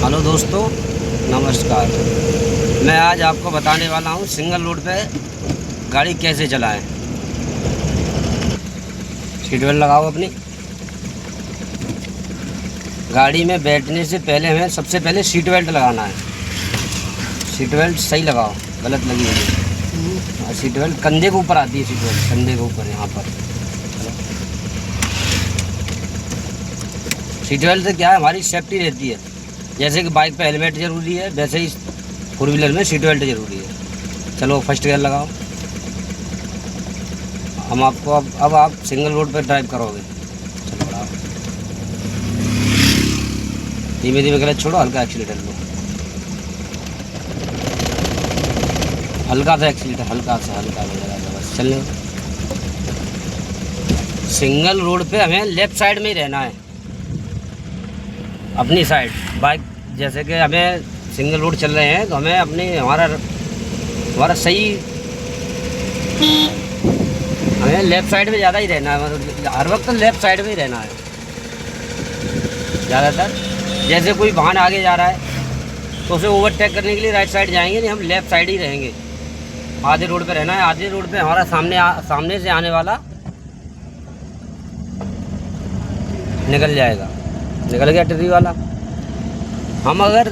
Hello दोस्तों, नमस्कार। मैं आज आपको बताने वाला हूँ सिंगल रोड पे गाड़ी कैसे चलाएं। सीट बेल्ट लगाओ अपनी। गाड़ी में बैठने से पहले हमें सबसे पहले सीट बेल्ट लगाना है। सीट बेल्ट सही लगाओ, गलत लगी हुई। सीट बेल्ट कंधे के ऊपर आती है। सीट बेल्ट कंधे के ऊपर यहाँ पर। सीट बेल्ट से क्या है, हमारी सेफ्टी रहती है। जैसे कि बाइक पे हेलमेट ज़रूरी है, वैसे ही फोर व्हीलर में सीट बेल्ट ज़रूरी है। चलो फर्स्ट गियर लगाओ। हम आपको अब आप सिंगल रोड पर ड्राइव करोगे। चलो बढ़ाओ, धीमे धीमे क्लच छोड़ो, हल्का एक्सीलेटर लो। हल्का सा एक्सीलेटर, हल्का सा बस चलने। सिंगल रोड पे हमें लेफ़्ट साइड में ही रहना है, अपनी साइड। बाइक जैसे कि हमें सिंगल रोड चल रहे हैं तो हमें अपनी हमारा सही हमें लेफ़्ट साइड में ज़्यादा ही रहना है। मतलब हर वक्त तो लेफ़्ट साइड में ही रहना है ज़्यादातर। जैसे कोई वाहन आगे जा रहा है तो उसे ओवरटेक करने के लिए राइट साइड जाएंगे, नहीं हम लेफ़्ट साइड ही रहेंगे। आधे रोड पे रहना है। आधे रोड पे हमारा सामने से आने वाला निकल जाएगा, निकल गया टिर्री वाला। हम अगर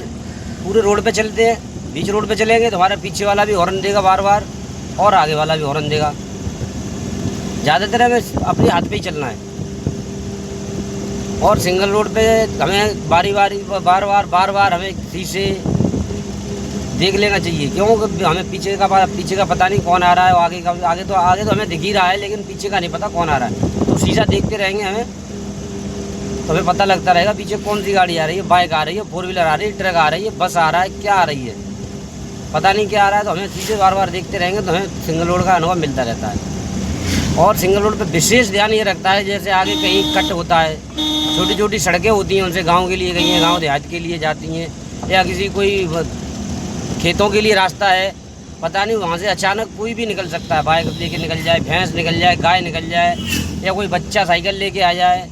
पूरे रोड पे चलते हैं, बीच रोड पे चलेंगे तो हमारा पीछे वाला भी हॉर्न देगा बार बार, और आगे वाला भी हॉर्न देगा। ज़्यादातर हमें अपने हाथ पे ही चलना है। और सिंगल रोड पे हमें बार बार हमें शीशे देख लेना चाहिए। क्यों? हमें पीछे का पता नहीं कौन आ रहा है। आगे तो हमें दिख ही रहा है, लेकिन पीछे का नहीं पता कौन आ रहा है। तो शीशा देखते रहेंगे हमें, तो हमें पता लगता रहेगा पीछे कौन सी गाड़ी आ रही है। बाइक आ रही है, फोर व्हीलर आ रही है, ट्रक आ रही है, बस आ रहा है, क्या आ रही है पता नहीं क्या आ रहा है। तो हमें शीशे बार बार देखते रहेंगे तो हमें सिंगल रोड का अनुभव मिलता रहता है। और सिंगल रोड पे विशेष ध्यान ये रखता है, जैसे आगे कहीं कट होता है, छोटी छोटी सड़कें होती हैं, उनसे गाँव के लिए गई हैं, गाँव देहात के लिए जाती हैं, या किसी कोई खेतों के लिए रास्ता है, पता नहीं वहाँ से अचानक कोई भी निकल सकता है। बाइक लेके निकल जाए, भैंस निकल जाए, गाय निकल जाए, या कोई बच्चा साइकिल लेके आ जाए,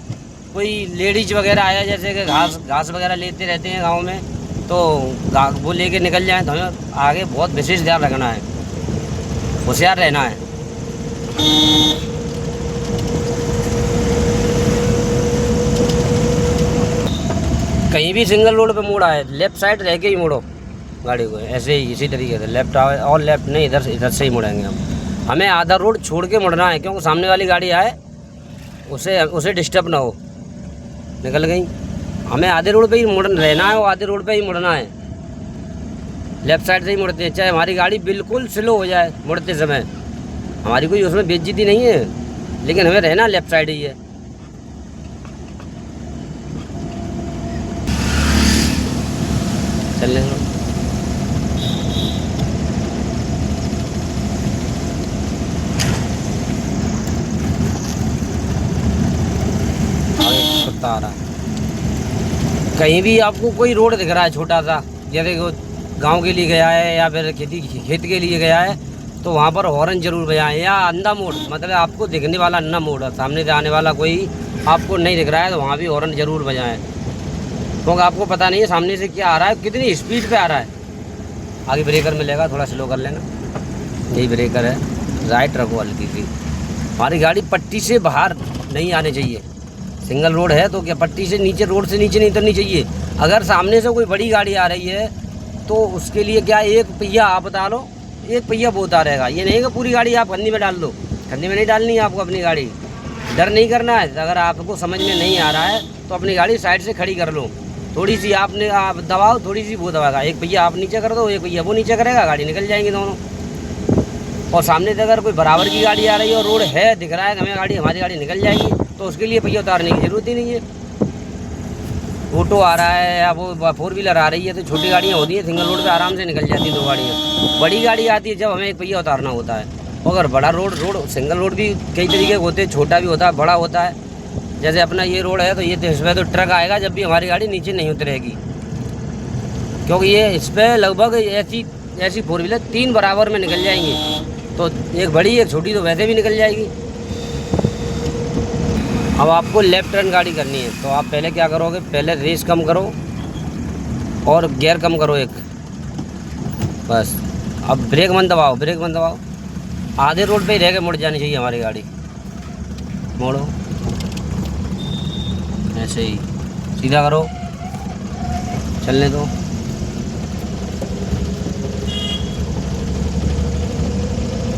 कोई लेडीज वगैरह आया, जैसे कि घास वगैरह लेते रहते हैं गांव में, तो वो लेके निकल जाए। तो हमें आगे बहुत विशेष ध्यान रखना है, होशियार रहना है। कहीं भी सिंगल रोड पे मोड़ आए, लेफ़्ट साइड रह के ही मोड़ो गाड़ी को, ऐसे ही इसी तरीके से लेफ़्ट आए और लेफ़्ट नहीं, इधर से ही मुड़ेंगे हम। हमें आधा रोड छोड़ के मुड़ना है, क्योंकि सामने वाली गाड़ी आए उसे डिस्टर्ब ना हो, निकल गई। हमें आधे रोड पे ही मुड़ना रहना है, और आधे रोड पे ही मुड़ना है। लेफ़्ट साइड से ही मुड़ते हैं, चाहे हमारी गाड़ी बिल्कुल स्लो हो जाए मुड़ते समय, हमारी कोई उसमें बेइज्जती नहीं है, लेकिन हमें रहना लेफ़्ट साइड ही है। चलने दो। कुत्ता आ रहा है। कहीं भी आपको कोई रोड दिख रहा है छोटा सा, जैसे गांव के लिए गया है या फिर खेत के लिए गया है, तो वहाँ पर हॉर्न जरूर बजाएं। या अंधा मोड़, मतलब आपको दिखने वाला अंधा मोड़ है, सामने से आने वाला कोई आपको नहीं दिख रहा है, तो वहाँ भी हॉर्न जरूर बजाएं। क्योंकि आपको पता नहीं है सामने से क्या आ रहा है, कितनी स्पीड पे आ रहा है। आगे ब्रेकर मिलेगा, थोड़ा स्लो कर लेना, यही ब्रेकर है। राइट रखो हल्की सी। हमारी गाड़ी पट्टी से बाहर नहीं आने चाहिए। सिंगल रोड है तो क्या पट्टी से नीचे, रोड से नीचे नहीं उतरनी चाहिए। अगर सामने से कोई बड़ी गाड़ी आ रही है तो उसके लिए क्या, एक पहिया आप डालो, एक पहिया वो उतार रहेगा। ये नहीं कि पूरी गाड़ी आप खन्नी में डाल दो, खन्नी में नहीं डालनी है आपको अपनी गाड़ी। डर नहीं करना है। अगर आपको समझ में नहीं आ रहा है तो अपनी गाड़ी साइड से खड़ी कर लो, थोड़ी सी आप दबाओ, थोड़ी सी वो दबाएगा। एक पहिया आप नीचे कर दो, एक पहिया वो नीचे करेगा, गाड़ी निकल जाएंगी दोनों। और सामने से अगर कोई बराबर की गाड़ी आ रही है और रोड है, दिख रहा है हमें हमारी गाड़ी निकल जाएगी, तो उसके लिए पहिया उतारने की ज़रूरत ही नहीं है। ऑटो आ रहा है या वो फोर व्हीलर आ रही है तो छोटी गाड़ियाँ होती हैं, सिंगल रोड पे आराम से निकल जाती हैं दो गाड़ियाँ। बड़ी गाड़ी आती है जब हमें एक पहिया उतारना होता है। अगर बड़ा रोड सिंगल रोड भी कई तरीके के होते हैं, छोटा भी होता है, बड़ा होता है। जैसे अपना ये रोड है तो ये इस पर तो ट्रक आएगा जब भी हमारी गाड़ी नीचे नहीं उतरेगी, क्योंकि ये इस पर लगभग ऐसी फोर व्हीलर 3 बराबर में निकल जाएंगी। तो एक बड़ी एक छोटी तो वैसे भी निकल जाएगी। अब आपको लेफ्ट टर्न गाड़ी करनी है तो आप पहले क्या करोगे, पहले रेस कम करो, और गियर कम करो एक, बस। अब ब्रेक मत दबाओ, ब्रेक मत दबाओ। आधे रोड पे ही रह के मुड़ जानी चाहिए हमारी गाड़ी। मोड़ो ऐसे ही, सीधा करो, चलने दो।